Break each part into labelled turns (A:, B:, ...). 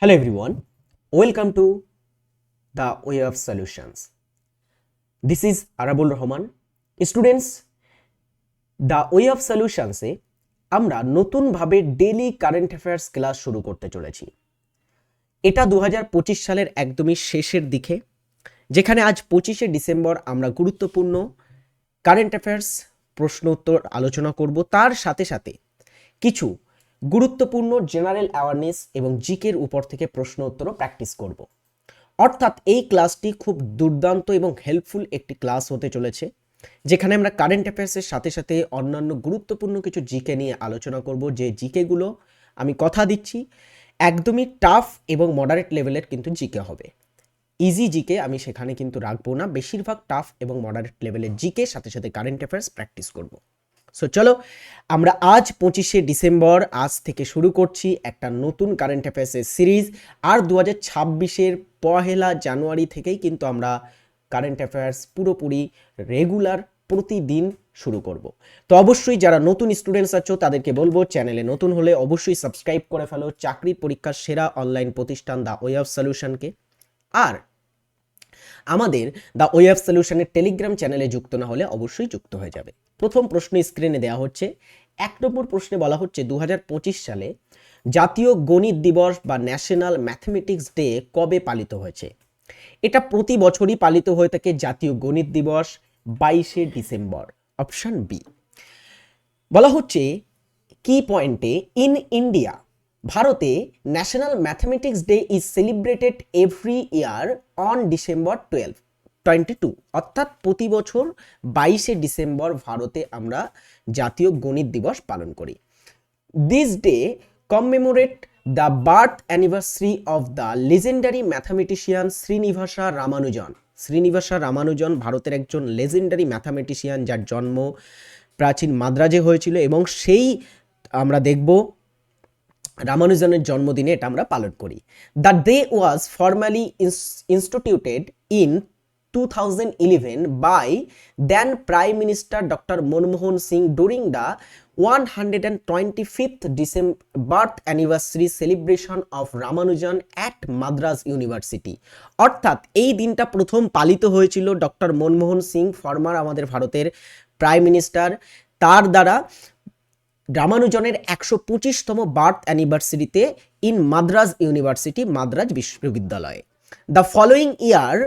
A: Hello everyone, welcome to the Way of Solutions. This is Arabul Rahman. Students, the Way of Solutions এ আমরা নতুনভাবে daily current affairs class শুরু করতে চলেছি। এটা 2025 সালের একদমই শেষের দিকে, যেখানে আজ 25শে ডিসেম্বর আমরা গুরুত্বপূর্ণ কারেন্ট অ্যাফেয়ার্স প্রশ্ন উত্তর আলোচনা করব। তার সাথে সাথে কিছু গুরুত্বপূর্ণ জেনারেল অ্যাওয়ারনেস এবং জিকের উপর থেকে প্রশ্ন উত্তরও প্র্যাকটিস করব। অর্থাৎ এই ক্লাসটি খুব দুর্দান্ত এবং হেল্পফুল একটি ক্লাস হতে চলেছে, যেখানে আমরা কারেন্ট অ্যাফেয়ার্সের সাথে সাথে অন্যান্য গুরুত্বপূর্ণ কিছু জিকে নিয়ে আলোচনা করব। যে জিকেগুলো আমি কথা দিচ্ছি একদমই টাফ এবং মডারেট লেভেলের কিন্তু জিকে হবে। ইজি জিকে আমি সেখানে কিন্তু রাখবো না, বেশিরভাগ টাফ এবং মডারেট লেভেলের জিকে সাথে সাথে কারেন্ট অ্যাফেয়ার্স প্র্যাকটিস করব। সো চলো আমরা আজ 25শে ডিসেম্বর আজ থেকে শুরু করছি একটা নতুন কারেন্ট অ্যাফেয়ার্সের সিরিজ। আর 2026-এর 1 জানুয়ারি থেকেই কিন্তু আমরা কারেন্ট অ্যাফেয়ার্স পুরোপুরি রেগুলার প্রতিদিন শুরু করব। তো অবশ্যই যারা নতুন স্টুডেন্টস আছো তাদেরকে বলবো, চ্যানেলে নতুন হলে অবশ্যই সাবস্ক্রাইব করে ফেলো চাকরির পরীক্ষার সেরা অনলাইন প্রতিষ্ঠান দ্য ওয়ে অফ সলিউশনকে। আর আমাদের দ্য ওয়ে অফ সলিউশনের টেলিগ্রাম চ্যানেলে যুক্ত না হলে অবশ্যই যুক্ত হয়ে যাবে। প্রথম প্রশ্ন স্ক্রিনে দেওয়া হচ্ছে। 1 নম্বর প্রশ্নে বলা হচ্ছে 2025 সালে জাতীয় গণিত দিবস বা ন্যাশনাল ম্যাথমেটিক্স ডে কবে পালিত হয়েছে? এটা প্রতি বছরই পালিত হয়ে থাকে জাতীয় গণিত দিবস 22শে ডিসেম্বর, অপশন বি। বলা হচ্ছে কি পয়েন্টে, ইন ইন্ডিয়া ভারতে national mathematics day is celebrated every year on December 22, অর্থাৎ প্রতি বছর 22শে ডিসেম্বর ভারতে আমরা জাতীয় গণিত দিবস পালন করি। This day commemorate the birth anniversary of the legendary mathematician Srinivasa Ramanujan. Srinivasa Ramanujan ভারতের একজন লেজেন্ডারি ম্যাথামেটিশিয়ান, যার জন্ম প্রাচীন মাদ্রাজে হয়েছিল, এবং সেই আমরা দেখব রামানুজনের জন্মদিনে এটা আমরা পালন করি। The day was formally instituted in 2011 by then Prime Minister Dr. Manmohan Singh during the 125th December birth anniversary celebration of Ramanujan at Madras University। অর্থাৎ এই দিনটা প্রথম পালিত হয়েছিল ডক্টর মনমোহন সিং, ফর্মার আমাদের ভারতের প্রাইম মিনিস্টার, তার দ্বারা রামানুজনের 125তম বার্থ অ্যানিভার্সারিতে ইন মাদ্রাজ ইউনিভার্সিটি, মাদ্রাজ বিশ্ববিদ্যালয়ে। দ্য ফলোয়িং ইয়ার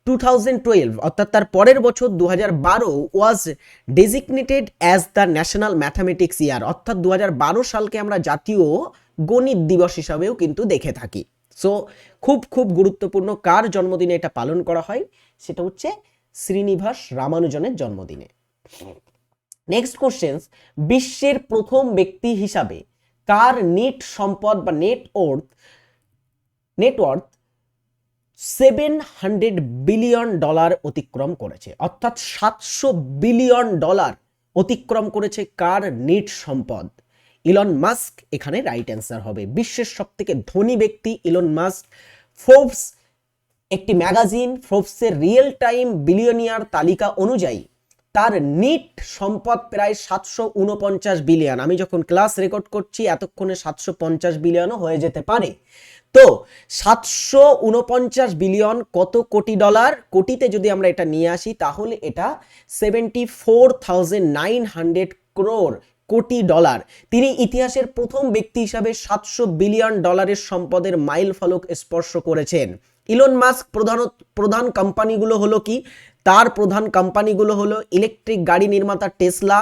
A: 2012, অর্থাৎ তার পরের বছর 2012 was designated as the national mathematics year, অর্থাৎ 2012 সালকে আমরা জাতীয় গণিত দিবস হিসাবেও কিন্তু দেখে থাকি। সো খুব খুব গুরুত্বপূর্ণ, কার জন্মদিনে এটা পালন করা হয়? সেটা হচ্ছে শ্রীনিবাস রামানুজনের জন্মদিনে। নেক্সট কোশ্চেন, বিশ্বের প্রথম ব্যক্তি হিসাবে কার নেট সম্পদ বা নেটওয়ার্থ $700 বিলিয়ন অতিক্রম করেছে? অর্থাৎ $700 বিলিয়ন অতিক্রম করেছে কার নেট সম্পদ? ইলন মাস্ক এখানে রাইট অ্যান্সার হবে। বিশ্বের সবথেকে ধনী ব্যক্তি ইলন মাস্ক। ফোর্বস একটি ম্যাগাজিন, ফোর্বসের রিয়েল টাইম বিলিয়নিয়ার তালিকা অনুযায়ী তার নেট সম্পদ প্রায় 749 বিলিয়ন। আমি যখন ক্লাস রেকর্ড করছি এতক্ষণে 750 বিলিয়নও হয়ে যেতে পারে। তো 749 বিলিয়ন কত কোটি ডলার? কোটিতে যদি আমরা এটা নিয়ে আসি তাহলে এটা 74,900 ক্রোড় কোটি ডলার। তিনি ইতিহাসের প্রথম ব্যক্তি হিসাবে 700 বিলিয়ন ডলারের সম্পদের মাইল ফলক স্পর্শ করেছেন। ইলন মাস্ক প্রধান কোম্পানিগুলো হলো কি? তার প্রধান কোম্পানিগুলো হলো ইলেকট্রিক গাড়ি নির্মাতা টেসলা,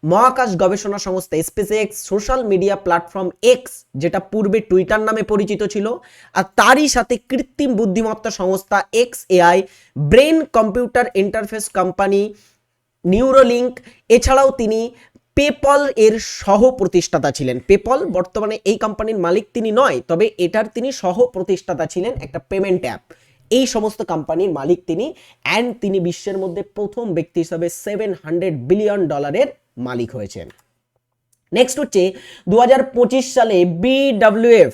A: মহাকাশ গবেষণা সংস্থা SpaceX, social media platform x যেটা পূর্বে টুইটার নামে পরিচিত ছিল, আর তারই সাথে কৃত্রিম বুদ্ধিমত্তা সংস্থা x AI, brain computer interface company Neuralink. এছাড়াও তিনি পেপল এর সহ প্রতিষ্ঠাতা ছিলেন। পেপল বর্তমানে এই কোম্পানির মালিক তিনি নয়, তবে এটার তিনি সহ প্রতিষ্ঠাতা ছিলেন, একটা পেমেন্ট অ্যাপ। এই সমস্ত কোম্পানির মালিক তিনি, অ্যান্ড তিনি বিশ্বের মধ্যে প্রথম ব্যক্তি হিসাবে $700 বিলিয়ন মালিক হয়েছেন। নেক্সট হচ্ছে 2025 সালে বিডব্লিউএফ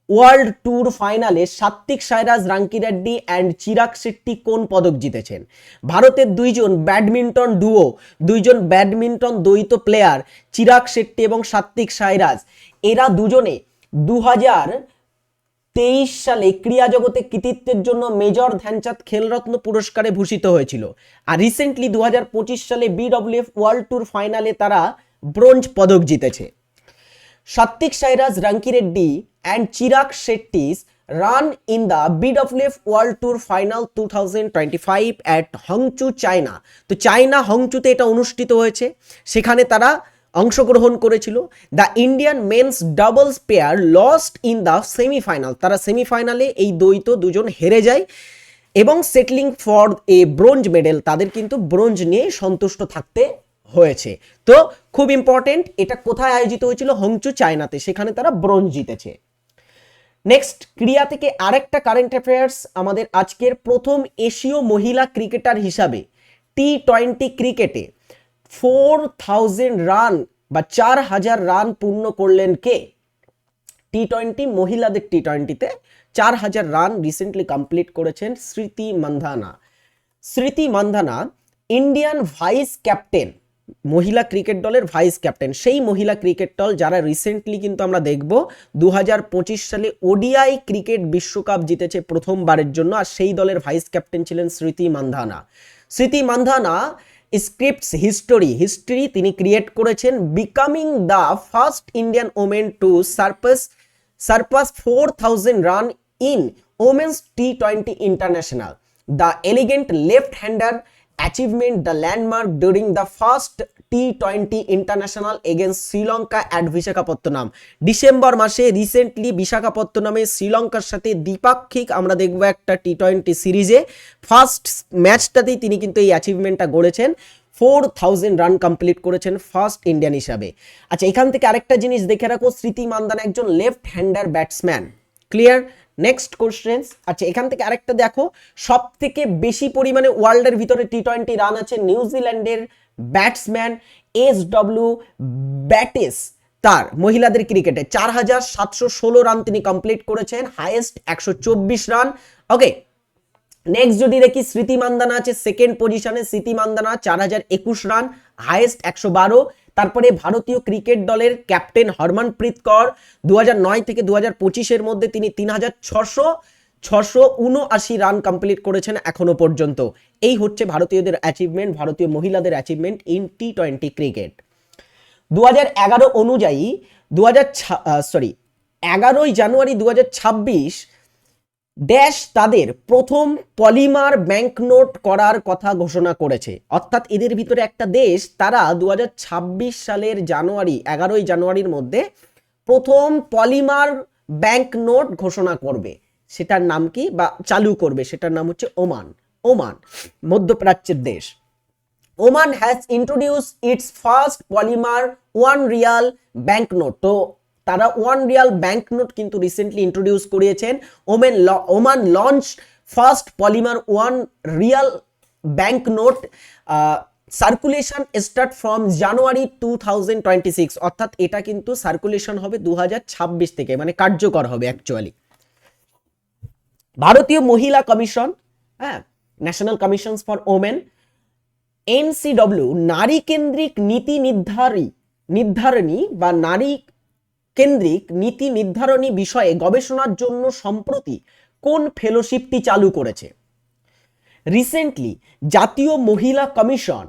A: ওয়ার্ল্ড ট্যুর ফাইনালে সাত্বিক সাইরাজ রাঙ্কিরেড্ডি অ্যান্ড চিরাগ শেট্টি কোন পদক জিতেছেন? ভারতের দুইজন ব্যাডমিন্টন দ্বৈত প্লেয়ার চিরাগ শেট্টি এবং সাত্বিক সাইরাজ, এরা দুজনে 2023 2023 সালে ক্রীড়া জগতে কৃতিত্বের জন্য মেজর ধ্যানচাঁদ খেলরত্ন পুরস্কারে ভূষিত হয়েছিল। আর রিসেন্টলি 2025 সালে বিডব্লিউএফ ওয়ার্ল্ড ট্যুর ফাইনালে তারা ব্রোঞ্জ পদক জিতেছে। Satwik Sairaj Rankireddy and Chirag Shetty's run in the BWF world tour final 2025 at Hangzhou, China. তো চায়না হংচুতে এটা অনুষ্ঠিত হয়েছে, সেখানে তারা অংশগ্রহণ করেছিল। The Indian men's doubles pair lost in the semifinal, তারা সেমিফাইনালে এই দ্বৈত দুজন হেরে যায় এবং settling for a bronze medal, তাদের কিন্তু ব্রোঞ্জ নিয়ে সন্তুষ্ট থাকতে হয়েছে। তো খুব ইম্পর্টেন্ট, এটা কোথায় আয়োজিত হয়েছিল? হংচু, চায়নাতে, সেখানে তারা ব্রোঞ্জ জিতেছে। নেক্সট ক্রীড়া থেকে আরেকটা কারেন্ট অ্যাফেয়ার্স, আমাদের আজকের প্রথম এশীয় মহিলা ক্রিকেটার হিসাবে T20 ক্রিকেটে 4000 রান বা 4000 রান পূর্ণ করলেন কে? T20 মহিলাদের T20তে 4000 রান রিসেন্টলি কমপ্লিট করেছেন স্মৃতি Mandhana. Smriti Mandhana Indian vice captain, মহিলা ক্রিকেট দলের ভাইস ক্যাপ্টেন, সেই মহিলা ক্রিকেট দল যারা রিসেন্টলি কিন্তু আমরা দেখব 2025 সালে ওডিআই ক্রিকেট বিশ্বকাপ জিতেছে প্রথমবারের জন্য, আর সেই দলের ভাইস ক্যাপ্টেন ছিলেন স্মৃতি মান্ধানা। স্মৃতি মান্ধানা স্ক্রিপ্টস হিস্ট্রি তিনি ক্রিয়েট করেছেন, becoming the first Indian women to surpass 4000 run in women's T20 international. The elegant left hander achievement the landmark during the first T20 international against Sri Lanka at Visakhapatnam. December মাসে recently বিশাখাপত্তনমে শ্রীলঙ্কার সাথে দ্বিপাক্ষিক আমরা দেখব একটা T20 সিরিজে, ফার্স্ট ম্যাচটাতেই তিনি কিন্তু এই অ্যাচিভমেন্টটা গড়েছেন, 4000 রান কমপ্লিট করেছেন ফার্স্ট ইন্ডিয়ান হিসাবে। আচ্ছা, এখান থেকে আরেকটা জিনিস দেখে রাখো, স্মৃতি মান্ধানা একজন left hander batsman. Clear? Next question. আচ্ছা, এখান থেকে আরেকটা দেখো, সব থেকে বেশি পরিমাণে ওয়ার্ল্ডের ভিতরে T20 রান আছে নিউজিল্যান্ডের ব্যাটসম্যান SW ব্যাটিস, তার মহিলাদের ক্রিকেটে 4716 রান তিনি কমপ্লিট করেছেন, হাইয়েস্ট 124 রান। ওকে, নেক্সট যদি দেখি স্মৃতি মান্ধানা আছে সেকেন্ড পজিশনে, স্মৃতি মান্ধানা 4021 রান, হাইয়েস্ট 112। তারপরে ভারতীয় ক্রিকেট দলের ক্যাপ্টেন হরমনপ্রীত কৌর 2009 থেকে 2025 মধ্যে তিনি 3679 রান কমপ্লিট করেছেন এখনো পর্যন্ত। এই হচ্ছে ভারতীয়দের অ্যাচিভমেন্ট, ভারতীয় মহিলাদের অ্যাচিভমেন্ট ইন T20 ক্রিকেট। 2011 অনুযায়ী 11ই জানুয়ারি 2026 ড্যাশ তাদের প্রথম পলিমার ব্যাংকনোট করার কথা ঘোষণা করেছে। অর্থাৎ এদের ভিতরে একটা দেশ, তারা 2026 সালের 11ই জানুয়ারির মধ্যে প্রথম পলিমার ব্যাংকনোট ঘোষণা করবে। সেটার নাম কি বা চালু করবে, সেটার নাম হচ্ছে ওমান। ওমান মধ্যপ্রাচ্যের দেশ। Oman has introduce its first polymer 1 rial banknote. তো তারা 1 রিয়াল ব্যাংকনোট কিন্তু রিসেন্টলি ইন্ট্রোডিউস করিয়েছেন। Oman launch first polymer 1 rial banknote, circulation start from January 2026। অর্থাৎ এটা কিন্তু সার্কুলেশন হবে 2026 থেকে, মানে কার্যকর হবে অ্যাকচুয়ালি। ভারতীয় মহিলা কমিশন, হ্যাঁ, national commission for women, NCW নারী কেন্দ্রিক নীতি নির্ধারণী বা নারী কেন্দ্রিক নীতি নির্ধারণী বিষয়ে গবেষণার জন্য সম্প্রতি কোন ফেলোশিপটি চালু করেছে? রিসেন্টলি জাতীয় মহিলা কমিশন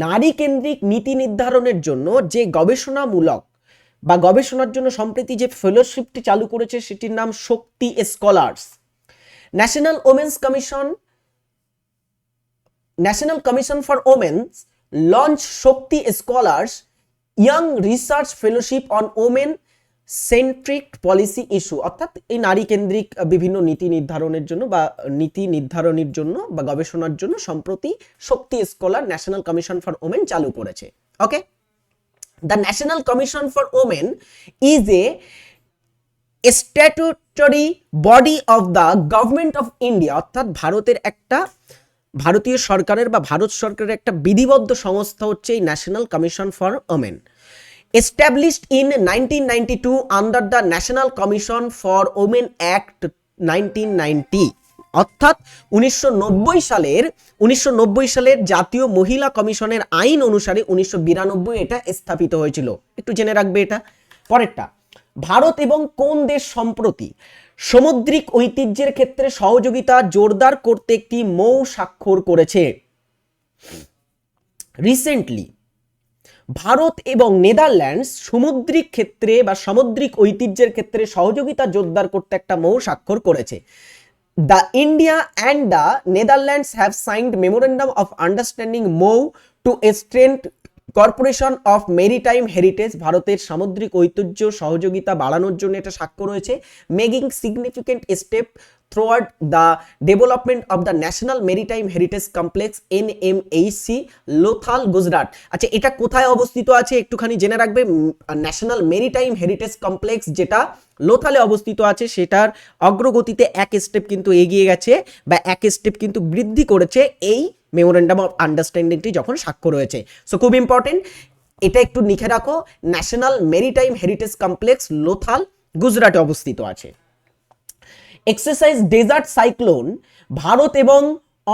A: নারী কেন্দ্রিক নীতি নির্ধারণের জন্য যে গবেষণামূলক বা গবেষণার জন্য সম্প্রতি যে ফেলোশিপটি চালু করেছে সেটির নাম Shakti scholars. National commission for women's launch Shakti scholars young research fellowship on women centric policy issue. অর্থাৎ এই নারী কেন্দ্রিক বিভিন্ন নীতি নির্ধারণের জন্য বা নীতি নির্ধারণের জন্য বা গবেষণার জন্য সম্প্রতি Shakti scholar national commission for women চালু করেছে। Okay, the national commission for women is a statutory body of the government of India. অর্থাৎ ভারতীয় সরকারের বা ভারত সরকারের একটা বিধিবদ্ধ সংস্থা হচ্ছে এই national commission for women. Established in 1992 under the National Commission for Women Act 1990। অর্থাৎ 1990 সালের জাতীয় মহিলা কমিশনের আইন অনুসারে 1992 এটা স্থাপিত হয়েছিল। একটু জেনে রাখবে এটা। পরেরটা, ভারত এবং কোন দেশ সম্প্রতি সামুদ্রিক ঐতিহ্যের ক্ষেত্রে সহযোগিতা জোরদার করতে একটি মৌ স্বাক্ষর করেছে। রিসেন্টলি ভারত এবং নেদারল্যান্ডস সামুদ্রিক ক্ষেত্রে বা সামুদ্রিক ঐতিহ্যের ক্ষেত্রে সহযোগিতা জোরদার করতে একটা মৌ স্বাক্ষর করেছে। The India and the Netherlands have signed memorandum of understanding MoU to strengthen corporation of maritime heritage. ভারতের সামুদ্রিক ঐতিহ্য সহযোগিতা বাড়ানোর জন্য এটা স্বাক্ষর হয়েছে। Making significant step towards the development of the national maritime heritage complex NMHC Lothal Gujarat. আচ্ছা, এটা কোথায় অবস্থিত আছে একটুখানি জেনে রাখবে। ন্যাশনাল মেরিটাইম হেরিটেজ কমপ্লেক্স যেটা লোথালে অবস্থিত আছে, সেটার অগ্রগতিতে এক স্টেপ কিন্তু এগিয়ে গেছে বা এক স্টেপ কিন্তু বৃদ্ধি করেছে এই মেমোরেন্ডাম অফ আন্ডারস্ট্যান্ডিংটি যখন স্বাক্ষর হয়েছে। সো খুব ইম্পর্টেন্ট, এটা একটু লিখে রাখো। National maritime heritage complex Lothal গুজরাটে অবস্থিত আছে। এক্সারসাইজ ডেজার্ট সাইক্লোন ভারত এবং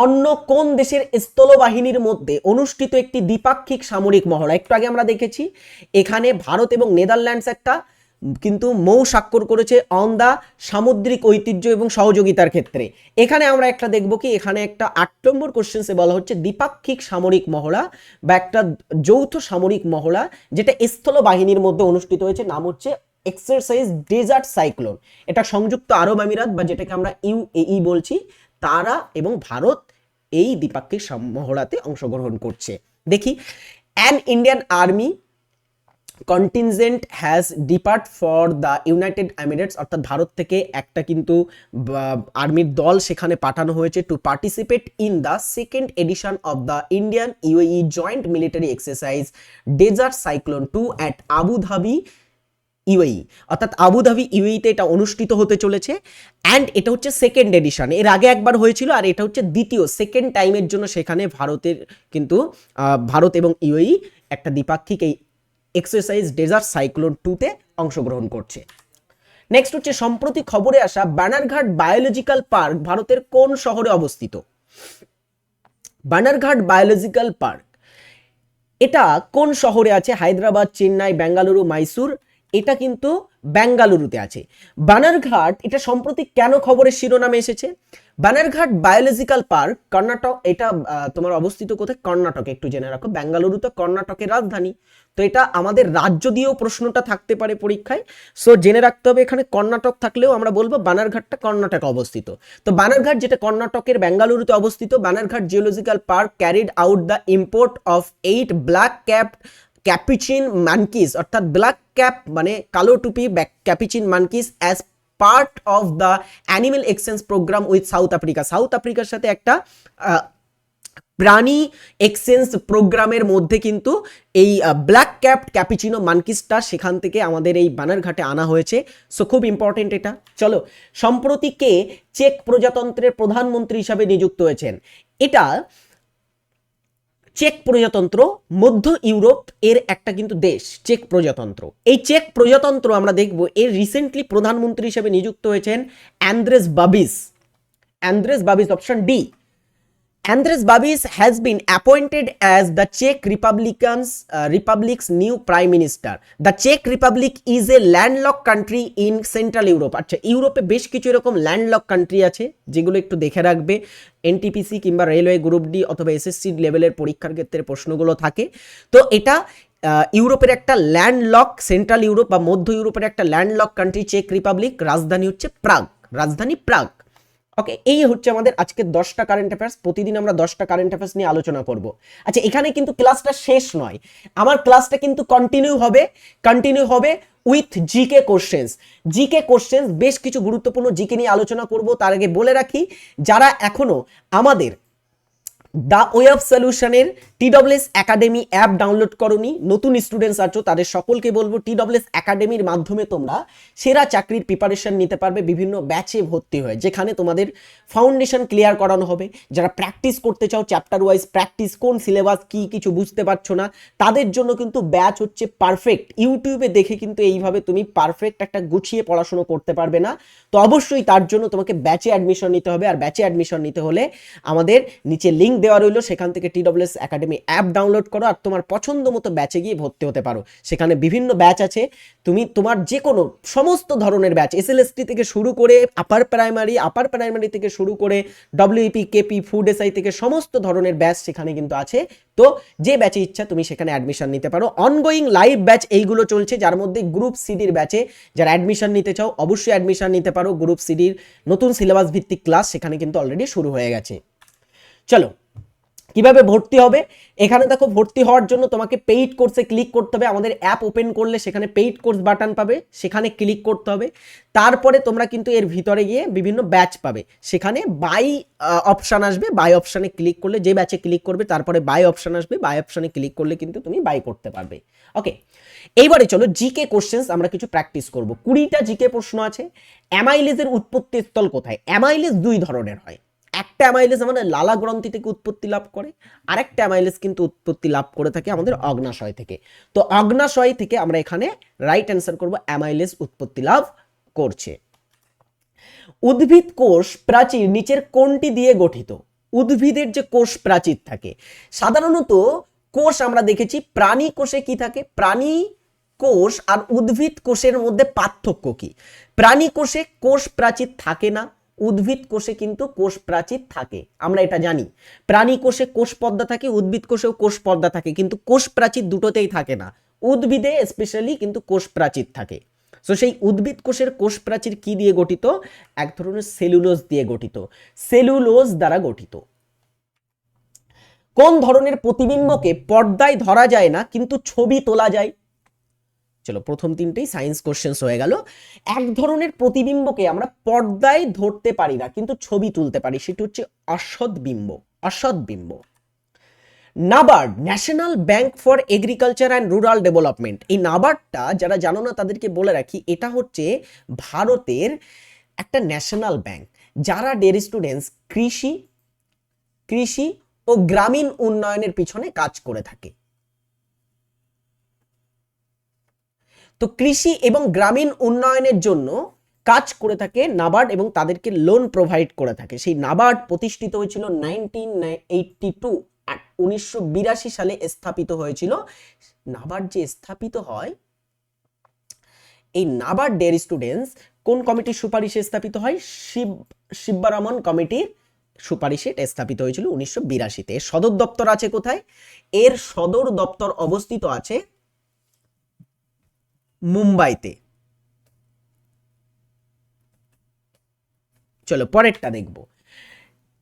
A: অন্য কোন দেশের স্থলবাহিনীর মধ্যে অনুষ্ঠিত একটি দ্বিপাক্ষিক সামরিক মহড়া। একটু আগে আমরা দেখেছি এখানে ভারত এবং নেদারল্যান্ডস একটা কিন্তু মৌ স্বাক্ষর করেছে অন দা সামুদ্রিক ঐতিহ্য এবং সহযোগিতার ক্ষেত্রে। এখানে আমরা একটা দেখব কি, এখানে একটা 8 নম্বর কোশ্চেন্সে বলা হচ্ছে দ্বিপাক্ষিক সামরিক মহড়া বা একটা যৌথ সামরিক মহড়া যেটা স্থল বাহিনীর মধ্যে অনুষ্ঠিত হয়েছে, নাম হচ্ছে এক্সারসাইজ ডেজার্ট সাইক্লোন। এটা সংযুক্ত আরব আমিরাত বা যেটাকে আমরা UAE বলছি, তারা এবং ভারত এই দ্বিপাক্ষিক মহড়াতে অংশগ্রহণ করছে। দেখি, an Indian army contingent has depart for the United Emirates, অর্থাৎ ভারত থেকে একটা কিন্তু আর্মির দল সেখানে পাঠানো হয়েছে to participate in the second edition of the Indian UAE joint military exercise desert cyclone 2 at Abu Dhabi UAE, অর্থাৎ আবুধাবি UAE-তে এটা অনুষ্ঠিত হতে চলেছে। অ্যান্ড এটা হচ্ছে সেকেন্ড এডিশন, এর আগে একবার হয়েছিল আর এটা হচ্ছে দ্বিতীয় সেকেন্ড টাইমের জন্য সেখানে ভারতের কিন্তু ভারত এবং UAE একটা দ্বিপাক্ষিক এই এক্সারসাইজ ডেজার্ট সাইক্লোন 2-তে অংশগ্রহণ করছে। নেক্সট হচ্ছে সম্প্রতি খবরে আসা বানারঘাট বায়োলজিক্যাল পার্ক ভারতের কোন শহরে অবস্থিত? বানারঘাট বায়োলজিক্যাল পার্ক এটা কোন শহরে আছে? হায়দ্রাবাদ, চেন্নাই, বেঙ্গালুরু, মাইসুর। এটা কিন্তু বেঙ্গালুরুতে আছে। বানারঘাট এটা সম্প্রতি কেন খবরের শিরোনামে এসেছে? বানারঘাট বায়োলজিক্যাল পার্ক কর্ণাটক, এটা তোমার অবস্থিত কোথায়? কর্ণাটকে, একটু জেনে রাখো। বেঙ্গালুরু তো কর্ণাটকের রাজধানী, তো এটা আমাদের রাজ্য দিয়েও প্রশ্নটা থাকতে পারে পরীক্ষায়। সো জেনে রাখতে হবে, এখানে কর্ণাটক থাকলেও আমরা বলবো বানারঘাটটা কর্ণাটকে অবস্থিত। তো বানারঘাট যেটা কর্ণাটকের বেঙ্গালুরুতে অবস্থিত, Bannerghatta zoological park carried out the import of 8 black cap capuchin monkeys, অর্থাৎ ব্ল্যাক ক্যাপ মানে কালো টুপি capuchin monkeys as part of the animal exchange program with South Africa. South আফ্রিকার সাথে একটা প্রাণী এক্সচেঞ্জ প্রোগ্রামের মধ্যে কিন্তু এই ব্ল্যাক ক্যাপ ক্যাপিচিনো মানকিসটা সেখান থেকে আমাদের এই বানারঘাটে আনা হয়েছে। সো খুব ইম্পর্টেন্ট এটা। চলো, সম্প্রতি কে চেক প্রজাতন্ত্রের প্রধানমন্ত্রী হিসাবে নিযুক্ত হয়েছেন? এটা চেক প্রজাতন্ত্র মধ্য ইউরোপ এর একটা কিন্তু দেশ, চেক প্রজাতন্ত্র। এই চেক প্রজাতন্ত্র আমরা দেখব এর রিসেন্টলি প্রধানমন্ত্রী হিসেবে নিযুক্ত হয়েছেন Andres Babis. Andres Babis, option D. Andres Babis has been appointed as the Czech Republic's new Prime Minister. The Czech Republic is a landlocked country in Central Europe. আচ্ছা, ইউরোপে বেশ কিছু এরকম ল্যান্ডলক কান্ট্রি আছে যেগুলো একটু দেখে রাখবে। NTPC কিংবা রেলওয়ে গ্রুপ ডি অথবা SSC লেভেলের পরীক্ষার ক্ষেত্রে প্রশ্নগুলো থাকে। তো এটা ইউরোপের একটা ল্যান্ডলক, সেন্ট্রাল ইউরোপ বা মধ্য ইউরোপের একটা ল্যান্ডলক কান্ট্রি চেক রিপাবলিক। রাজধানী হচ্ছে প্রাগ, রাজধানী প্রাগ। ওকে, এই হচ্ছে আমাদের আজকের 10টা কারেন্ট অ্যাফেয়ার্স। প্রতিদিন আমরা 10টা কারেন্ট অ্যাফেয়ার্স নিয়ে আলোচনা করব। আচ্ছা, এখানে কিন্তু ক্লাসটা শেষ নয়, আমার ক্লাসটা কিন্তু কন্টিনিউ হবে with GK questions. GK questions, বেশ কিছু গুরুত্বপূর্ণ জিকে নিয়ে আলোচনা করব। তার আগে বলে রাখি, যারা এখনো আমাদের দ্য ওয়ে অফ সলিউশনের TWS একাডেমি অ্যাপ ডাউনলোড করনি, নতুন স্টুডেন্টস আছো, তাদের সকলকে বলবো TWS একাডেমির মাধ্যমে তোমরা সেরা চাকরির প্রিপারেশন নিতে পারবে বিভিন্ন ব্যাচে ভর্তি হয়ে, যেখানে তোমাদের ফাউন্ডেশন ক্লিয়ার করানো হবে। যারা প্র্যাকটিস করতে চাও, চ্যাপ্টার ওয়াইজ প্র্যাকটিস, কোন সিলেবাস কি কিছু বুঝতে পারছো না, তাদের জন্য কিন্তু ব্যাচ হচ্ছে পারফেক্ট। ইউটিউবে দেখে কিন্তু এইভাবে তুমি পারফেক্ট একটা গুছিয়ে পড়াশোনা করতে পারবে না। তো অবশ্যই তার জন্য তোমাকে ব্যাচে অ্যাডমিশন নিতে হবে। আর ব্যাচে অ্যাডমিশন নিতে হলে আমাদের নিচে লিঙ্ক দেওয়া রইলো, সেখান থেকে TWS একাডেমি অ্যাপ ডাউনলোড করো আর তোমার পছন্দ মতো ব্যাচে গিয়ে ভর্তি হতে পারো। সেখানে বিভিন্ন ব্যাচ আছে, তুমি তোমার যে কোনো সমস্ত ধরনের ব্যাচ, SLST থেকে শুরু করে আপার প্রাইমারি থেকে শুরু করে WEP, KP, ফুড SI থেকে সমস্ত ধরনের ব্যাচ সেখানে কিন্তু আছে। তো যে ব্যাচে ইচ্ছা তুমি সেখানে অ্যাডমিশন নিতে পারো। অনগোয়িং লাইভ ব্যাচ এইগুলো চলছে, যার মধ্যে গ্রুপ সিডির ব্যাচে যারা অ্যাডমিশন নিতে চাও অবশ্যই অ্যাডমিশন নিতে পারো। গ্রুপ সিডির নতুন সিলেবাস ভিত্তিক ক্লাস সেখানে কিন্তু অলরেডি শুরু হয়ে গেছে। চলো কিভাবে ভর্তি হবে, এখানে দেখো ভর্তি হওয়ার জন্য তোমাকে পেইড কোর্সে ক্লিক করতে হবে। আমাদের অ্যাপ ওপেন করলে সেখানে পেইড কোর্স বাটন পাবে, সেখানে ক্লিক করতে হবে। তারপরে তোমরা কিন্তু এর ভিতরে গিয়ে বিভিন্ন ব্যাচ পাবে, সেখানে বাই অপশান আসবে, বাই অপশানে ক্লিক করলে, যে ব্যাচে ক্লিক করবে তারপরে বাই অপশান আসবে, বাই অপশানে ক্লিক করলে কিন্তু তুমি বাই করতে পারবে। ওকে, এইবারে চলো জিকে কোশ্চেন্স আমরা কিছু প্র্যাকটিস করব। 20টা জিকে প্রশ্ন আছে। অ্যামাইলেজের উৎপত্তি স্থল কোথায়? অ্যামাইলেজ দুই ধরনের হয়, একটা অ্যামাইলেজ আমাদের লালা গ্রন্থি থেকে উৎপত্তি লাভ করে, আর একটা অ্যামাইলেজ কিন্তু উৎপত্তি লাভ করে থাকে আমাদের অগ্নাশয় থেকে। তো অগ্নাশয় থেকে আমরা এখানে রাইট অ্যান্সার করব, অ্যামাইলেজ উৎপত্তি লাভ করছে। উদ্ভিদ কোষ প্রাচীর নিচের কোনটি দিয়ে গঠিত? উদ্ভিদের যে কোষ প্রাচীর থাকে, সাধারণত কোষ আমরা দেখেছি প্রাণী কোষে কি থাকে, প্রাণী কোষ আর উদ্ভিদ কোষের মধ্যে পার্থক্য কি? প্রাণী কোষে কোষ প্রাচীর থাকে না, উদ্ভিদ কোষে কিন্তু কোষ প্রাচীর থাকে, আমরা এটা জানি। প্রাণী কোষে কোষ পর্দা থাকে, উদ্ভিদ কোষেও কোষ পর্দা থাকে, কিন্তু কোষ প্রাচীর দুটোতেই থাকে না। উদ্ভিদে স্পেশালি কিন্তু কোষ প্রাচীর থাকে। সো সেই উদ্ভিদ কোষের কোষ প্রাচীর কি দিয়ে গঠিত? এক ধরনের সেলুলোজ দিয়ে গঠিত, সেলুলোজ দ্বারা গঠিত। কোন ধরনের প্রতিবিম্বকে পর্দায় ধরা যায় না কিন্তু ছবি তোলা যায়? চলো প্রথম তিনটেই সায়েন্স কোশ্চেন্স হয়ে গেল। এক ধরনের প্রতিবিম্বকে আমরা পর্দায় ধরতে পারি না কিন্তু ছবি তুলতে পারি, সেটি হচ্ছে অসৎবিম্ব। অসৎবিম্ব। NABARD, national bank for agriculture and rural development, এই নাবার্ডটা যারা জানো না তাদেরকে বলে রাখি, এটা হচ্ছে ভারতের একটা ন্যাশনাল ব্যাংক, যারা ডিয়ার স্টুডেন্টস কৃষি ও গ্রামীণ উন্নয়নের পিছনে কাজ করে থাকে। তো কৃষি এবং গ্রামীণ উন্নয়নের জন্য কাজ করে থাকে নাবার্ড এবং তাদেরকে লোন প্রোভাইড করে থাকে। সেই নাবার্ড প্রতিষ্ঠিত হয়েছিল 1982, 1982 সালে স্থাপিত হয়েছিল। নাবার্ড যে স্থাপিত হয়, এই নাবার্ড ডিয়ার স্টুডেন্টস কোন কমিটির সুপারিশে স্থাপিত হয়? শিবরামন কমিটির সুপারিশে স্থাপিত হয়েছিল 1982-তে। এর সদর দপ্তর আছে কোথায়? এর সদর দপ্তর অবস্থিত আছে মুম্বাইতে। চলো পরেরটা দেখব।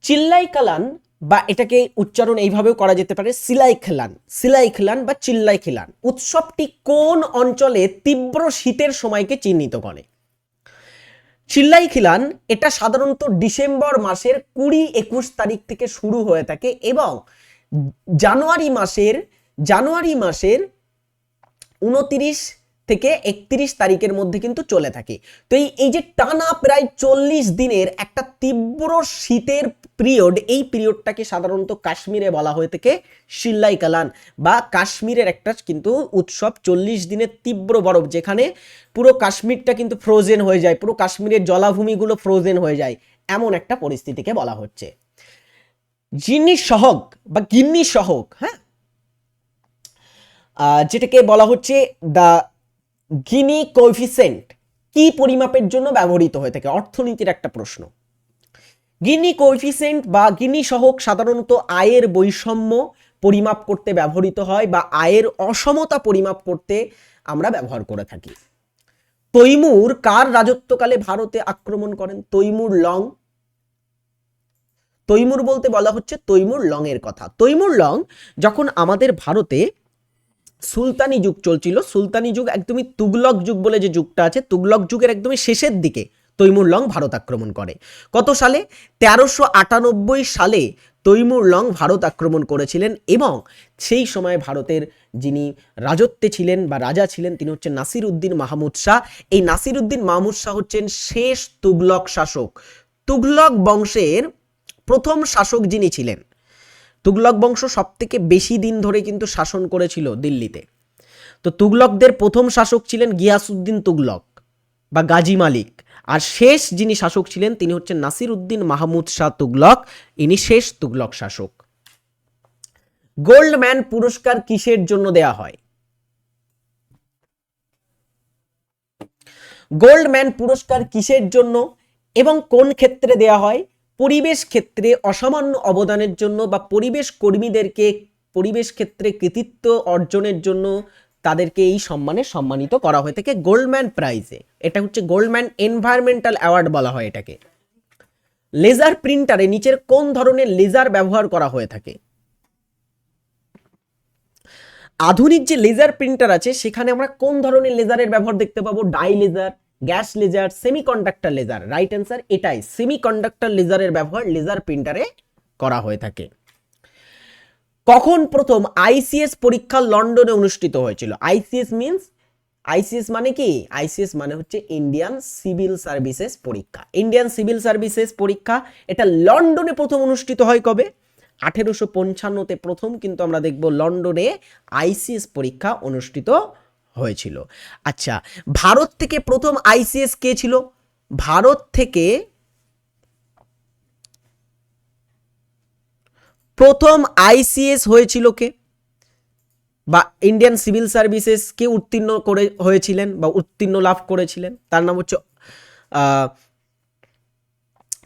A: চিল্লাই খেলান, বা এটাকে উচ্চারণ এইভাবেও করা যেতে পারে সিলাই খেলান বা চিল্লাই খেলান, উৎসবটি কোন অঞ্চলে তীব্র শীতের সময়কে চিহ্নিত করে? চিল্লাই খেলান এটা সাধারণত ডিসেম্বর মাসের 20-21 তারিখ থেকে শুরু হয়ে থাকে এবং জানুয়ারি মাসের 29 থেকে 31 তারিখের মধ্যে কিন্তু চলে থাকে। তো এই যে টানা প্রায় 40 দিনের একটা তীব্র শীতের পিরিয়ড, এই পিরিয়ডটাকে সাধারণত কাশ্মীরে বলা হয়ে থাকে চিল্লাই খেলান, বা কাশ্মীরের একটা কিন্তু উৎসব। 40 দিনের তীব্র বরফ, যেখানে পুরো কাশ্মীরটা কিন্তু ফ্রোজেন হয়ে যায়, পুরো কাশ্মীরের জলাভূমিগুলো ফ্রোজেন হয়ে যায়, এমন একটা পরিস্থিতিকে বলা হচ্ছে গিন্নি সহগ। হ্যাঁ, যেটাকে বলা হচ্ছে দ্য গিনি কোএফিসিয়েন্ট, কি পরিমাপের জন্য ব্যবহৃত হয়ে থাকে? অর্থনীতির একটা প্রশ্ন। গিনি কোএফিসিয়েন্ট বা গিনি সহগ সাধারণত আয়ের বৈষম্য পরিমাপ করতে ব্যবহৃত হয়, বা আয়ের অসমতা পরিমাপ করতে আমরা ব্যবহার করে থাকি। তৈমুর কার রাজত্বকালে ভারতে আক্রমণ করেন? তৈমুর বলতে বলা হচ্ছে তৈমুর লং এর কথা। তৈমুর লং যখন আমাদের ভারতে সুলতানি যুগ চলছিল, সুলতানি যুগ একদমই তুগলক যুগ বলে যে যুগটা আছে, তুগলক যুগের একদমই শেষের দিকে তৈমুর লং ভারত আক্রমণ করে। কত সালে? 1398 সালে তৈমুর লং ভারত আক্রমণ করেছিলেন, এবং সেই সময় ভারতের যিনি রাজত্বে ছিলেন বা রাজা ছিলেন তিনি হচ্ছেন নাসিরউদ্দিন মাহমুদ শাহ। এই নাসিরউদ্দিন মাহমুদ শাহ হচ্ছেন শেষ তুগলক শাসক। তুগলক বংশের প্রথম শাসক যিনি ছিলেন, তুগলক বংশ সব থেকে বেশি দিন ধরে কিন্তু শাসন করেছিল দিল্লিতে। তো তুগলকদের প্রথম শাসক ছিলেন গিয়াসউদ্দিন তুগলক বা গাজী মালিক, আর শেষ যিনি শাসক ছিলেন তিনি হচ্ছেন নাসিরউদ্দিন মাহমুদ শাহ তুগলক, ইনি শেষ তুগলক শাসক। গোল্ডম্যান পুরস্কার কিসের জন্য দেয়া হয়? গোল্ডম্যান পুরস্কার কিসের জন্য এবং কোন ক্ষেত্রে দেয়া হয়? পরিবেশ ক্ষেত্রে অসামান্য অবদানের জন্য বা পরিবেশ কর্মীদেরকে পরিবেশ ক্ষেত্রে কৃতিত্ব অর্জনের জন্য তাদেরকে এই সম্মানে সম্মানিত করা হয়ে থাকে গোল্ডম্যান প্রাইজে। এটা হচ্ছে গোল্ডম্যান এনভায়রনমেন্টাল অ্যাওয়ার্ড বলা হয় এটাকে। লেজার প্রিন্টারে নিচের কোন ধরনের লেজার ব্যবহার করা হয়ে থাকে? আধুনিক যে লেজার প্রিন্টার আছে সেখানে আমরা কোন ধরনের লেজারের ব্যবহার দেখতে পাবো? Dye laser, gas laser, semiconductor laser. Right answer এটাই, সেমিকন্ডাক্টর লেজারের ব্যবহার লেজার প্রিন্টারে করা হয়ে থাকে। কখন প্রথম আইসিএস পরীক্ষা লন্ডনে অনুষ্ঠিত হয়েছিল? আইসিএস মানে কি? আইসিএস মানে হচ্ছে ইন্ডিয়ান সিভিল সার্ভিসেস পরীক্ষা। ইন্ডিয়ান সিভিল সার্ভিসেস পরীক্ষা এটা লন্ডনে প্রথম অনুষ্ঠিত হয় কবে? 1855-তে প্রথম কিন্তু আমরা দেখব লন্ডনে আইসিএস পরীক্ষা অনুষ্ঠিত হয়েছিল। আচ্ছা, ভারত থেকে প্রথম আইসিএস কে ছিল? ভারত থেকে প্রথম আইসিএস হয়েছিল কে, বা ইন্ডিয়ান সিভিল সার্ভিসেস কে উত্তীর্ণ করে হয়েছিলেন বা উত্তীর্ণ লাভ করেছিলেন? তার নাম হচ্ছে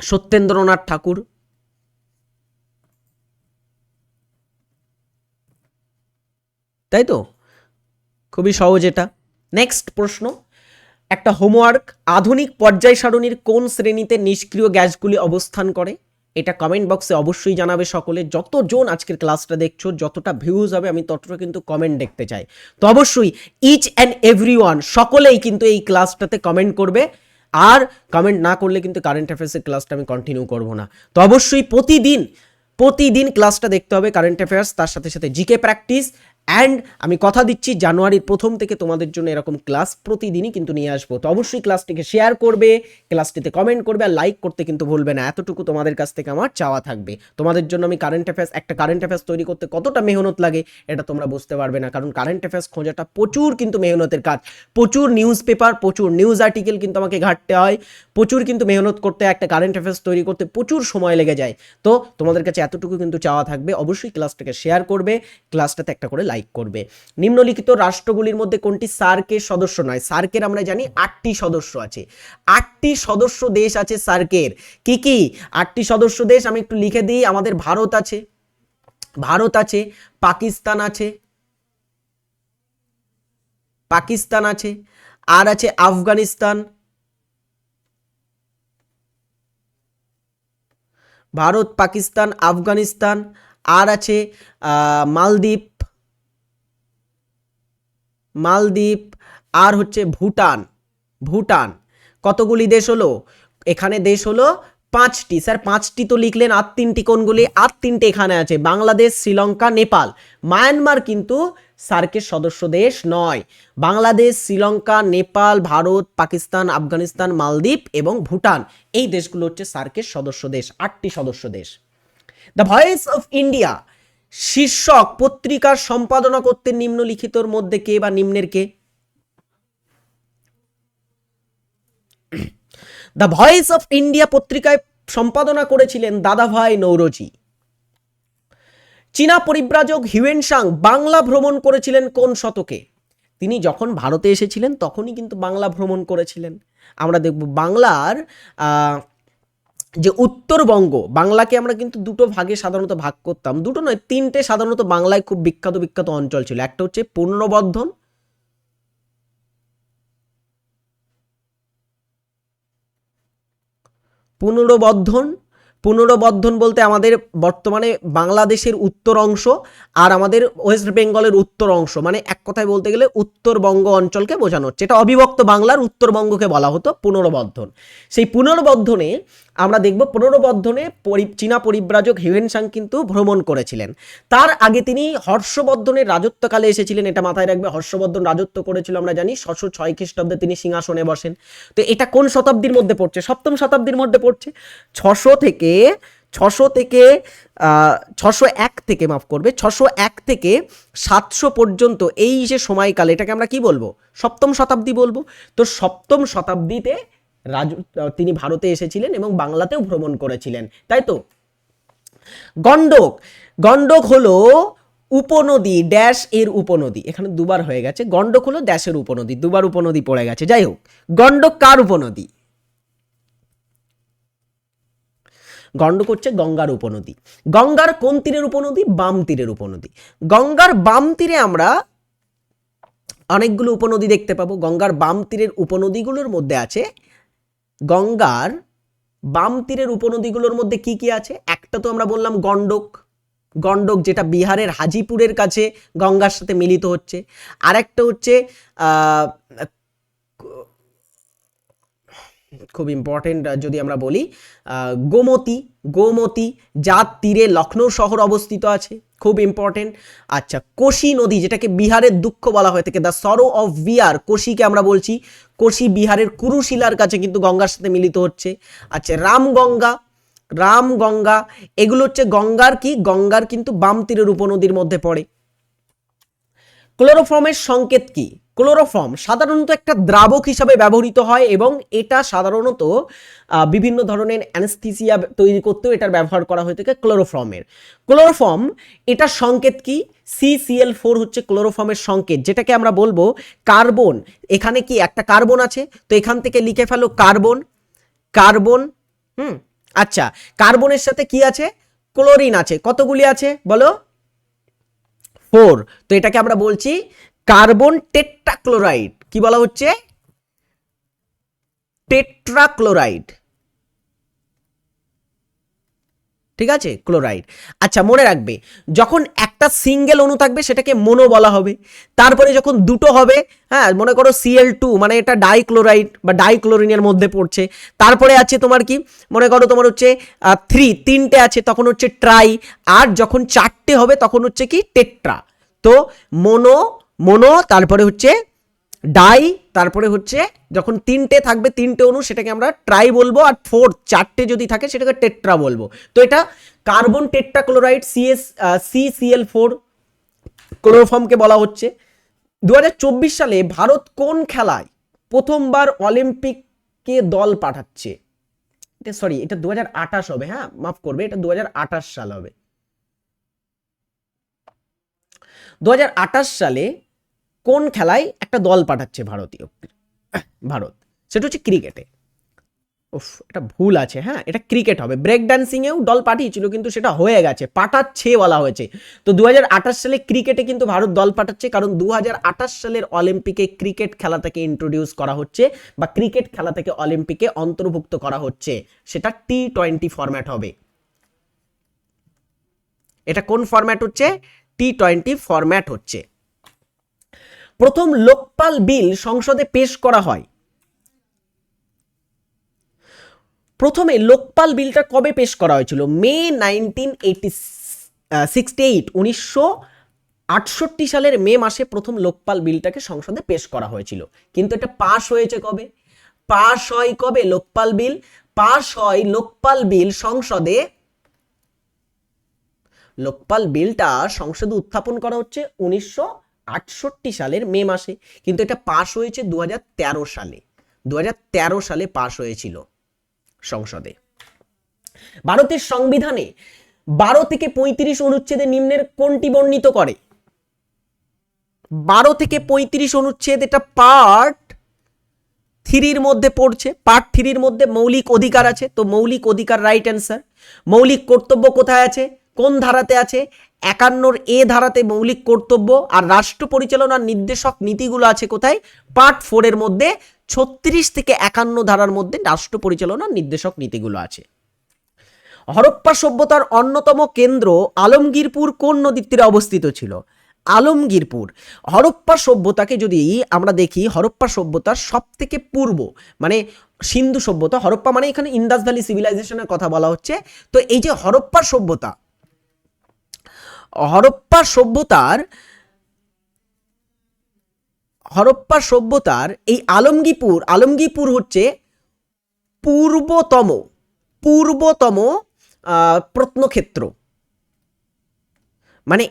A: সত্যেন্দ্রনাথ ঠাকুর। তাই তো, খুবই সহজ এটা। নেক্সট প্রশ্ন, একটা হোমওয়ার্ক, আধুনিক পর্যায় সারণীর কোন শ্রেণীতে নিষ্ক্রিয় গ্যাসগুলি অবস্থান করে? এটা কমেন্ট বক্সে অবশ্যই জানাবে সকলে। যতজন আজকের ক্লাসটা দেখছো, যতটা ভিউজ হবে আমি ততটা কিন্তু কমেন্ট দেখতে চাই। তো অবশ্যই ইচ অ্যান্ড এভরিওয়ান সকলেই কিন্তু এই ক্লাসটাতে কমেন্ট করবে, আর কমেন্ট না করলে কিন্তু কারেন্ট অ্যাফেয়ার্সের ক্লাসটা আমি কন্টিনিউ করব না। তো অবশ্যই প্রতিদিন ক্লাসটা দেখতে হবে, কারেন্ট অ্যাফেয়ার্স, তার সাথে সাথে জিকে প্র্যাকটিস। অ্যান্ড আমি কথা দিচ্ছি জানুয়ারির প্রথম থেকে তোমাদের জন্য এরকম ক্লাস প্রতিদিনই কিন্তু নিয়ে আসবো। তো অবশ্যই ক্লাসটিকে শেয়ার করবে, ক্লাসটিতে কমেন্ট করবে, আর লাইক করতে কিন্তু ভুলবে না। এতটুকু তোমাদের কাছ থেকে আমার চাওয়া থাকবে। তোমাদের জন্য আমি কারেন্ট অ্যাফেয়ার্স তৈরি করতে কতটা মেহনত লাগে এটা তোমরা বুঝতে পারবে না, কারণ কারেন্ট অ্যাফেয়ার্স খোঁজাটা প্রচুর কিন্তু মেহনতের কাজ। প্রচুর নিউজ পেপার, প্রচুর নিউজ আর্টিকেল কিন্তু আমাকে ঘাঁটতে হয়, প্রচুর কিন্তু মেহনত করতে হয়। একটা কারেন্ট অ্যাফেয়ার্স তৈরি করতে প্রচুর সময় লেগে যায়। তো তোমাদের কাছে এতটুকু কিন্তু চাওয়া থাকবে, অবশ্যই ক্লাসটাকে শেয়ার করবে, ক্লাসটাতে একটা করে লাইক করবে। নিম্নলিখিত রাষ্ট্রগুলির মধ্যে কোনটি সার্কের সদস্য নয়? সার্কের আমরা জানি 8টি সদস্য আছে, 8টি সদস্য দেশ আছে সার্কের। কি কি 8টি সদস্য দেশ আমি একটু লিখে দিই। আমাদের ভারত আছে, পাকিস্তান আছে, আর আছে আফগানিস্তান, ভারত, পাকিস্তান, আফগানিস্তান, আর আছে মালদ্বীপ, আর হচ্ছে ভুটান। কতগুলি দেশ হলো? এখানে দেশ হলো 5টি। স্যার 5টি তো লিখলেন, আর 3টি কোনগুলি? আর 3টে এখানে আছে, বাংলাদেশ, শ্রীলঙ্কা, নেপাল। মায়ানমার কিন্তু সার্কের সদস্য দেশ নয়। বাংলাদেশ, শ্রীলঙ্কা, নেপাল, ভারত, পাকিস্তান, আফগানিস্তান, মালদ্বীপ এবং ভুটান, এই দেশগুলো হচ্ছে সার্কের সদস্য দেশ, 8টি সদস্য দেশ। দ্য ভয়েস অফ ইন্ডিয়া শীর্ষক পত্রিকার সম্পাদনা করতে নিম্নলিখিতর মধ্যে কে বা নিম্নের কে? দ্য ভয়েস অফ ইন্ডিয়া পত্রিকায় সম্পাদনা করেছিলেন দাদাভাই নৌরোজি। চীনা পরিব্রাজক হিউয়েন সাং বাংলা ভ্রমণ করেছিলেন কোন শতকে? তিনি যখন ভারতে এসেছিলেন তখনই কিন্তু বাংলা ভ্রমণ করেছিলেন। আমরা দেখব বাংলার যে উত্তরবঙ্গ, বাংলাকে আমরা কিন্তু দুটো ভাগে সাধারণত ভাগ করতাম, দুটো নয় 3টে সাধারণত বাংলায় খুব বিখ্যাত অঞ্চল ছিল। একটা হচ্ছে পুনর্বর্ধন বলতে আমাদের বর্তমানে বাংলাদেশের উত্তর অংশ আর আমাদের ওয়েস্ট বেঙ্গলের উত্তর অংশ, মানে এক কথায় বলতে গেলে উত্তরবঙ্গ অঞ্চলকে বোঝানো হচ্ছে। এটা অবিভক্ত বাংলার উত্তরবঙ্গকে বলা হতো পুনর্বর্ধন। সেই পুনর্বর্ধনে আমরা দেখব, পুনর্বর্ধনে চীনা পরিব্রাজক হিউয়েন সাং কিন্তু ভ্রমণ করেছিলেন। তার আগে তিনি হর্ষবর্ধনের রাজত্বকালে এসেছিলেন, এটা মাথায় রাখবে। হর্ষবর্ধন রাজত্ব করেছিল আমরা জানি 606 খ্রিস্টাব্দে তিনি সিংহাসনে বসেন। তো এটা কোন শতাব্দীর মধ্যে পড়ছে? 7ম শতাব্দীর মধ্যে পড়ছে। 601 থেকে 700 পর্যন্ত এই যে সময়কাল, এটাকে আমরা কি বলবো? 7ম শতাব্দী বলবো। তো 7ম শতাব্দীতে তিনি ভারতে এসেছিলেন এবং বাংলাতেও ভ্রমণ করেছিলেন, তাই তো। গন্ডক হলো উপনদী ড্যাশ এর উপনদী, এখানে দুবার হয়ে গেছে, গণ্ডক হলো ড্যাশের উপনদী, দুবার উপনদী পড়ে গেছে। যাই হোক, গণ্ডক কার উপনদী? গণ্ডক হচ্ছে গঙ্গার উপনদী। গঙ্গার কোন তীরের উপনদী? বাম তীরের উপনদী। গঙ্গার বাম তীরে আমরা অনেকগুলো উপনদী দেখতে পাবো। গঙ্গার বাম তীরের উপনদীগুলোর মধ্যে আছে, গঙ্গার বাম তীরের উপনদীগুলোর মধ্যে কি কি আছে? একটা তো আমরা বললাম গণ্ডক, গণ্ডক যেটা বিহারের হাজিপুরের কাছে গঙ্গার সাথে মিলিত হচ্ছে। আর একটা হচ্ছে খুব ইম্পর্টেন্ট যদি আমরা বলি গোমতী, গোমতী যার তীরে লখনৌ শহর অবস্থিত আছে, খুব ইম্পর্টেন্ট। আচ্ছা, কোশি নদী যেটাকে বিহারের দুঃখ বলা হয়ে থাকে, দ্য সরো অফ বিহার, কোশিকে আমরা বলছি, কোশি বিহারের কুরুশিলার কাছে কিন্তু গঙ্গার সাথে মিলিত হচ্ছে। আচ্ছা, রামগঙ্গা, রামগঙ্গা এগুলো হচ্ছে গঙ্গার কি, গঙ্গার কিন্তু বাম তীরের উপনদীর মধ্যে পড়ে। ক্লোরোফর্মের সংকেত কি? ক্লোরোফর্ম সাধারণত একটা দ্রাবক হিসাবে ব্যবহৃত হয় এবং এটা সাধারণত বিভিন্ন ধরনের অ্যানেস্থেসিয়া তৈরি করতেও এটার ব্যবহার করা হয়ে থাকে ক্লোরোফর্মের। ক্লোরোফর্ম এটার সংকেত কি? CCl4 হচ্ছে ক্লোরোফর্মের সংকেত, যেটাকে আমরা বলবো কার্বন। এখানে কি একটা কার্বন আছে, তো এখান থেকে লিখে ফেলো কার্বন, কার্বন। আচ্ছা, কার্বনের সাথে কি আছে? ক্লোরিন আছে। কতগুলি আছে বলো? 4। তো এটাকে আমরা বলছি কার্বন টেট্রাক্লোরাইড। কি বলা হচ্ছে? টেট্রাক্লোরাইড, ঠিক আছে, ক্লোরাইড। আচ্ছা, মনে রাখবে যখন একটা সিঙ্গেল অণু থাকবে সেটাকে মোনো বলা হবে। তারপরে যখন দুটো হবে, হ্যাঁ, মনে করো Cl2 মানে এটা ডাইক্লোরাইড বা ডাইক্লোরিনের মধ্যে পড়ছে। তারপরে আছে তোমার কি, মনে করো তোমার হচ্ছে 3, তিনটে আছে, তখন হচ্ছে ট্রাই। আর যখন চারটে হবে তখন হচ্ছে কি টেট্রা। তো মোনো, মোনো, তারপরে হচ্ছে ডাই, তারপরে হচ্ছে যখন তিনটে থাকবে, তিনটে অণু, সেটাকে আমরা ট্রাই বলবো। আর 4, চারটে যদি থাকে সেটাকে টেট্রা বলবো। তো এটা কার্বন টেট্রাক্লোরাইড CCl4 ক্লোরোফর্মকে বলা হচ্ছে। 2024 সালে ভারত কোন খেলায় প্রথমবার অলিম্পিকে দল পাঠাচ্ছে? এটা সরি, এটা 2028 হবে, হ্যাঁ মাফ করবে, এটা 2028 সাল হবে। 2028 সালে কোন খেলায় একটা দল পাঠাচ্ছে ভারত? সেটা হচ্ছে ক্রিকেটে। উফ, এটা ভুল আছে, হ্যাঁ এটা ক্রিকেট হবে। ব্রেক ডান্সিংয়েও দল পাঠিয়েছিল কিন্তু সেটা হয়ে গেছে, পাঠাচ্ছে বলা হয়েছে। তো 2028 সালে ক্রিকেটে কিন্তু ভারত দল পাঠাচ্ছে, কারণ 2028 সালের অলিম্পিকে ক্রিকেট খেলাটাকে ইন্ট্রোডিউস করা হচ্ছে বা ক্রিকেট খেলাটাকে অলিম্পিকে অন্তর্ভুক্ত করা হচ্ছে। সেটা T20 ফরম্যাট হবে। এটা কোন ফরম্যাট হচ্ছে? T20 ফরম্যাট হচ্ছে। প্রথম লোকপাল বিল সংসদে পেশ করা হয়। প্রথমে লোকপাল বিলটা কবে পেশ করা হয়েছিল? মে 1968, 1968 সালের মে মাসে প্রথম লোকপাল বিলটাকে সংসদে পেশ করা হয়েছিল। কিন্তু এটা পাস হয়েছে কবে? পাস হয় কবে লোকপাল বিল? পাস হয় লোকপাল বিল সংসদে, লোকপাল বিলটা সংসদে উত্থাপন করা হচ্ছে 1968 সালের মে মাসে, কিন্তু এটা পাস হয়েছে 2013 সালে। 2013 সালে পাস হয়েছিল সংসদে। ভারতের সংবিধানে 12 থেকে 35 অনুচ্ছেদে নিম্নের কোনটি বর্ণিত করে? 12 থেকে 35 অনুচ্ছেদ, এটা পার্ট 3 মধ্যে পড়ছে। পার্ট 3 মধ্যে মৌলিক অধিকার আছে, তো মৌলিক অধিকার রাইট অ্যান্সার। মৌলিক কর্তব্য কোথায় আছে? কোন ধারাতে আছে? 51 এ ধারাতে মৌলিক কর্তব্য। আর রাষ্ট্র পরিচালনার নির্দেশক নীতিগুলো আছে কোথায়? পার্ট 4 এর মধ্যে 36 থেকে 51 ধারার মধ্যে রাষ্ট্র পরিচালনার নির্দেশক নীতিগুলো আছে। হরপ্পা সভ্যতার অন্যতম কেন্দ্র আলমগীরপুর কোন নদীর তীরে অবস্থিত ছিল? আলমগীরপুর। হরপ্পা সভ্যতাকে যদি আমরা দেখি, হরপ্পা সভ্যতার সব থেকে পূর্ব মানে সিন্ধু সভ্যতা, হরপ্পা মানে এখানে ইন্দাস ভ্যালি সিভিলাইজেশনের কথা বলা হচ্ছে। তো এই যে হরপ্পা সভ্যতা, হরপ্পা সভ্যতার এই আলমগীরপুর হচ্ছে পূর্বতম প্রত্নক্ষেত্র। মানে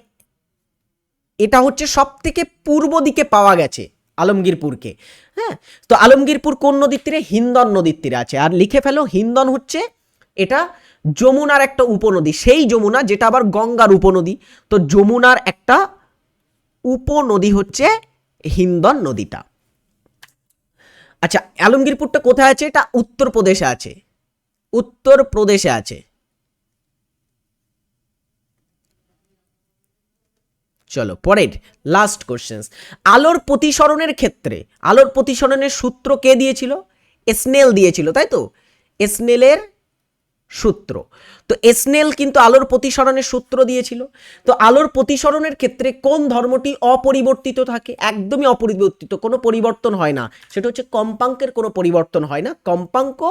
A: এটা হচ্ছে সব থেকে পূর্ব দিকে পাওয়া গেছে আলমগীরপুরকে, হ্যাঁ। তো আলমগীরপুর কোন নদীর তীরে? হিন্দন নদীর তীরে আছে। আর লিখে ফেলো, হিন্দন হচ্ছে এটা যমুনার একটা উপনদী, সেই যমুনা যেটা আবার গঙ্গার উপনদী। তো যমুনার একটা উপনদী হচ্ছে হিন্দন নদীটা। আচ্ছা, আলমগীরপুরটা কোথায় আছে? এটা উত্তরপ্রদেশে আছে, উত্তরপ্রদেশে আছে। চলো পরের লাস্ট কোশ্চেন। আলোর প্রতিসরণের ক্ষেত্রে আলোর প্রতিসরণের সূত্র কে দিয়েছিল? স্নেল দিয়েছিল, তাই তো? স্নেলের সূত্র। তো স্নেল কিন্তু আলোর প্রতিসরণের সূত্র দিয়েছিল। তো আলোর প্রতিসরণের ক্ষেত্রে কোন ধর্মটি অপরিবর্তিত থাকে? একদমই অপরিবর্তিত, কোনো পরিবর্তন হয় না। সেটা হচ্ছে কম্পাঙ্কের কোনো পরিবর্তন হয় না, কম্পাঙ্ক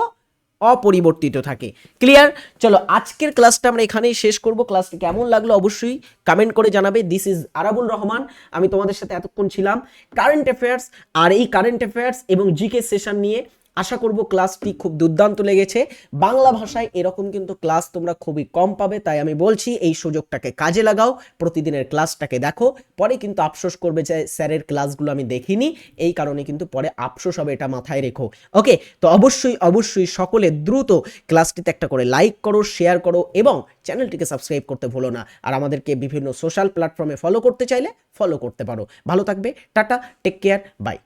A: অপরিবর্তিত থাকে। ক্লিয়ার? চলো আজকের ক্লাসটা আমরা এখানেই শেষ করব। ক্লাসটি কেমন লাগলো অবশ্যই কমেন্ট করে জানাবে। দিস ইজ আরাবুল রহমান, আমি তোমাদের সাথে এতক্ষণ ছিলাম কারেন্ট অ্যাফেয়ার্স। আর এই কারেন্ট অ্যাফেয়ার্স এবং জিকে সেশন নিয়ে আশা করব ক্লাসটি খুব দুর্দান্ত লেগেছে। বাংলা ভাষায় এরকম কিন্তু ক্লাস তোমরা খুবই কম পাবে, তাই আমি বলছি এই সুযোগটাকে কাজে লাগাও, প্রতিদিনের ক্লাসটাকে দেখো। পরে কিন্তু আফসোস করবে যে স্যারের ক্লাসগুলো আমি দেখিনি, এই কারণে কিন্তু পরে আফসোস হবে, এটা মাথায় রেখো। ওকে, তো অবশ্যই অবশ্যই সকলে দ্রুত ক্লাসটিতে একটা করে লাইক করো, শেয়ার করো এবং চ্যানেলটিকে সাবস্ক্রাইব করতে ভুলো না। আর আমাদেরকে বিভিন্ন সোশ্যাল প্ল্যাটফর্মে ফলো করতে চাইলে ফলো করতে পারো। ভালো থাকবে, টাটা, টেক কেয়ার, বাই।